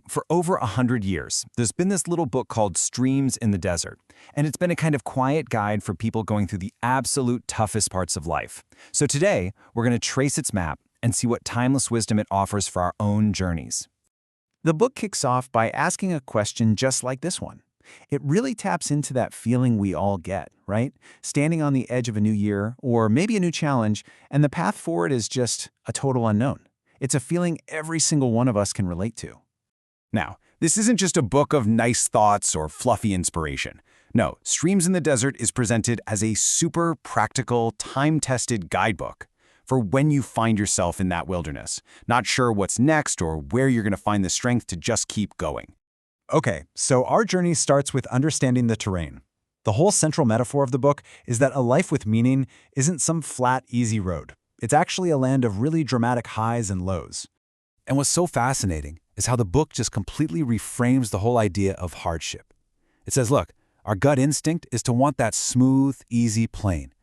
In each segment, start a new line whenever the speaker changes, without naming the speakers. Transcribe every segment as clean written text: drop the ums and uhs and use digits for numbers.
For over 100 years, there's been this little book called Streams in the Desert, and it's been a kind of quiet guide for people going through the absolute toughest parts of life. So today, we're going to trace its map and see what timeless wisdom it offers for our own journeys.
The book kicks off by asking a question just like this one. It really taps into that feeling we all get, right? Standing on the edge of a new year, or maybe a new challenge, and the path forward is just a total unknown. It's a feeling every single one of us can relate to.
Now, this isn't just a book of nice thoughts or fluffy inspiration. No, Streams in the Desert is presented as a super practical, time-tested guidebook for when you find yourself in that wilderness, not sure what's next or where you're going to find the strength to just keep going.
Okay, so our journey starts with understanding the terrain. The whole central metaphor of the book is that a life with meaning isn't some flat, easy road. It's actually a land of really dramatic highs and lows.
And what's so fascinating is how the book just completely reframes the whole idea of hardship. It says, look, our gut instinct is to want that smooth, easy plain.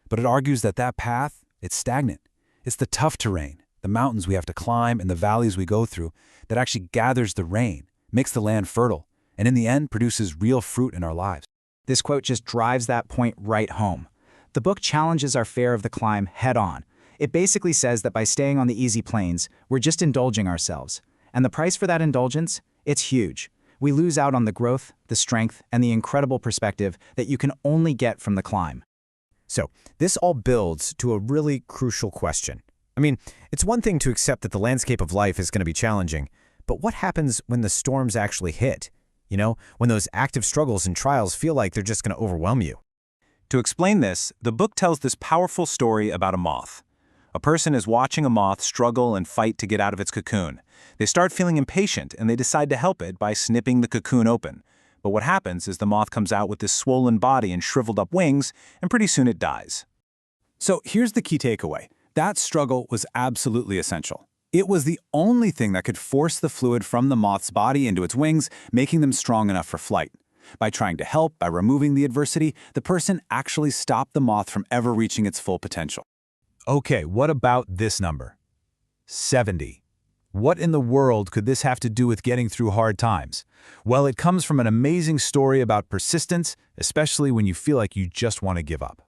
But it argues that that path, it's stagnant. It's the tough terrain, the mountains we have to climb and the valleys we go through that actually gathers the rain, makes the land fertile, and in the end produces real fruit in our lives.
This quote just drives that point right home. The book challenges our fear of the climb head on. It basically says that by staying on the easy plains, we're just indulging ourselves. And the price for that indulgence? It's huge. We lose out on the growth, the strength, and the incredible perspective that you can only get from the climb.
So, this all builds to a really crucial question. It's one thing to accept that the landscape of life is going to be challenging, but what happens when the storms actually hit? When those active struggles and trials feel like they're just going to overwhelm you.
To explain this, the book tells this powerful story about a moth. A person is watching a moth struggle and fight to get out of its cocoon. They start feeling impatient and they decide to help it by snipping the cocoon open. But what happens is the moth comes out with this swollen body and shriveled up wings, and pretty soon it dies.
So here's the key takeaway. That struggle was absolutely essential. It was the only thing that could force the fluid from the moth's body into its wings, making them strong enough for flight. By trying to help, by removing the adversity, the person actually stopped the moth from ever reaching its full potential.
Okay, what about this number? 70. What in the world could this have to do with getting through hard times? Well, it comes from an amazing story about persistence, especially when you feel like you just want to give up.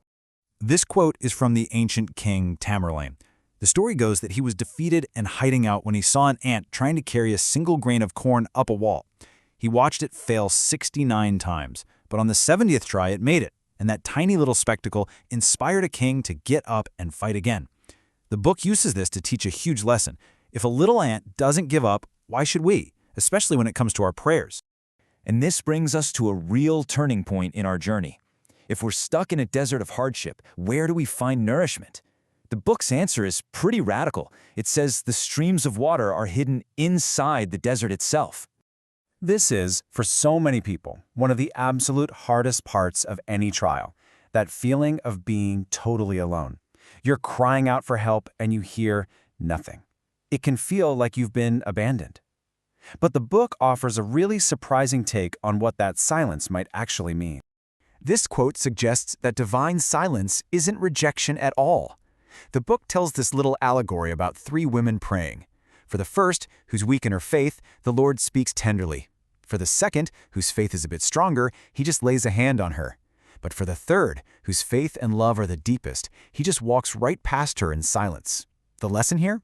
This quote is from the ancient king Tamerlane. The story goes that he was defeated and hiding out when he saw an ant trying to carry a single grain of corn up a wall. He watched it fail 69 times, but on the 70th try it made it, and that tiny little spectacle inspired a king to get up and fight again. The book uses this to teach a huge lesson. If a little ant doesn't give up, why should we? Especially when it comes to our prayers.
And this brings us to a real turning point in our journey. If we're stuck in a desert of hardship, where do we find nourishment? The book's answer is pretty radical. It says the streams of water are hidden inside the desert itself.
This is, for so many people, one of the absolute hardest parts of any trial. That feeling of being totally alone. You're crying out for help and you hear nothing. It can feel like you've been abandoned. But the book offers a really surprising take on what that silence might actually mean.
This quote suggests that divine silence isn't rejection at all. The book tells this little allegory about three women praying. For the first, who's weak in her faith, the Lord speaks tenderly. For the second, whose faith is a bit stronger, he just lays a hand on her. But for the third, whose faith and love are the deepest, he just walks right past her in silence. The lesson here?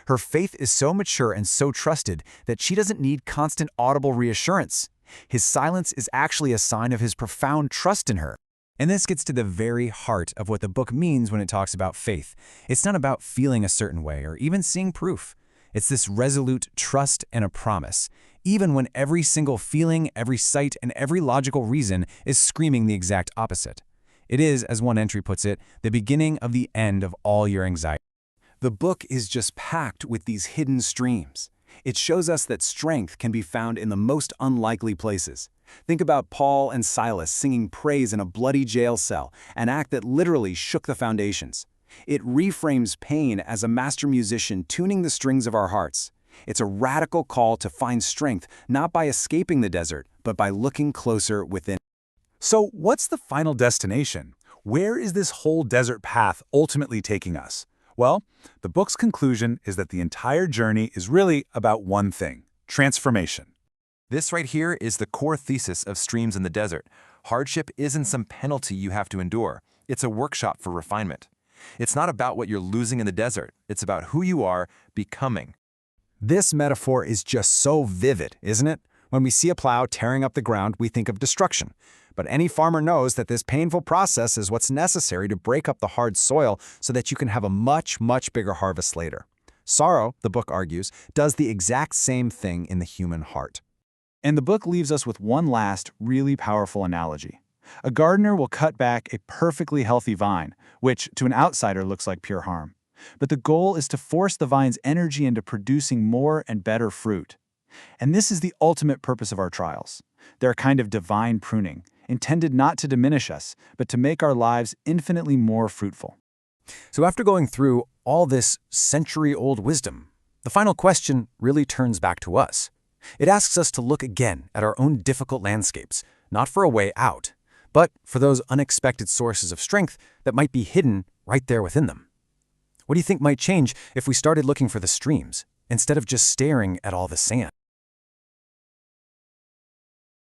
Her faith is so mature and so trusted that she doesn't need constant audible reassurance. His silence is actually a sign of his profound trust in her. And this gets to the very heart of what the book means when it talks about faith. It's not about feeling a certain way or even seeing proof. It's this resolute trust and a promise, even when every single feeling, every sight, and every logical reason is screaming the exact opposite. It is, as one entry puts it, the beginning of the end of all your anxiety.
The book is just packed with these hidden streams. It shows us that strength can be found in the most unlikely places. Think about Paul and Silas singing praise in a bloody jail cell, an act that literally shook the foundations. It reframes pain as a master musician tuning the strings of our hearts. It's a radical call to find strength not by escaping the desert, but by looking closer within.
So what's the final destination? Where is this whole desert path ultimately taking us? Well, the book's conclusion is that the entire journey is really about one thing:
Transformation.
This right here is the core thesis of Streams in the Desert. Hardship isn't some penalty you have to endure. It's a workshop for refinement. It's not about what you're losing in the desert. It's about who you are becoming.
This metaphor is just so vivid, isn't it? When we see a plow tearing up the ground, we think of destruction. But any farmer knows that this painful process is what's necessary to break up the hard soil so that you can have a much, much bigger harvest later. Sorrow, the book argues, does the exact same thing in the human heart.
And the book leaves us with one last, really powerful analogy. A gardener will cut back a perfectly healthy vine, which to an outsider looks like pure harm. But the goal is to force the vine's energy into producing more and better fruit. And this is the ultimate purpose of our trials. They're a kind of divine pruning, intended not to diminish us, but to make our lives infinitely more fruitful.
So after going through all this century-old wisdom, the final question really turns back to us. It asks us to look again at our own difficult landscapes, not for a way out, but for those unexpected sources of strength that might be hidden right there within them. What do you think might change if we started looking for the streams, instead of just staring at all the sand?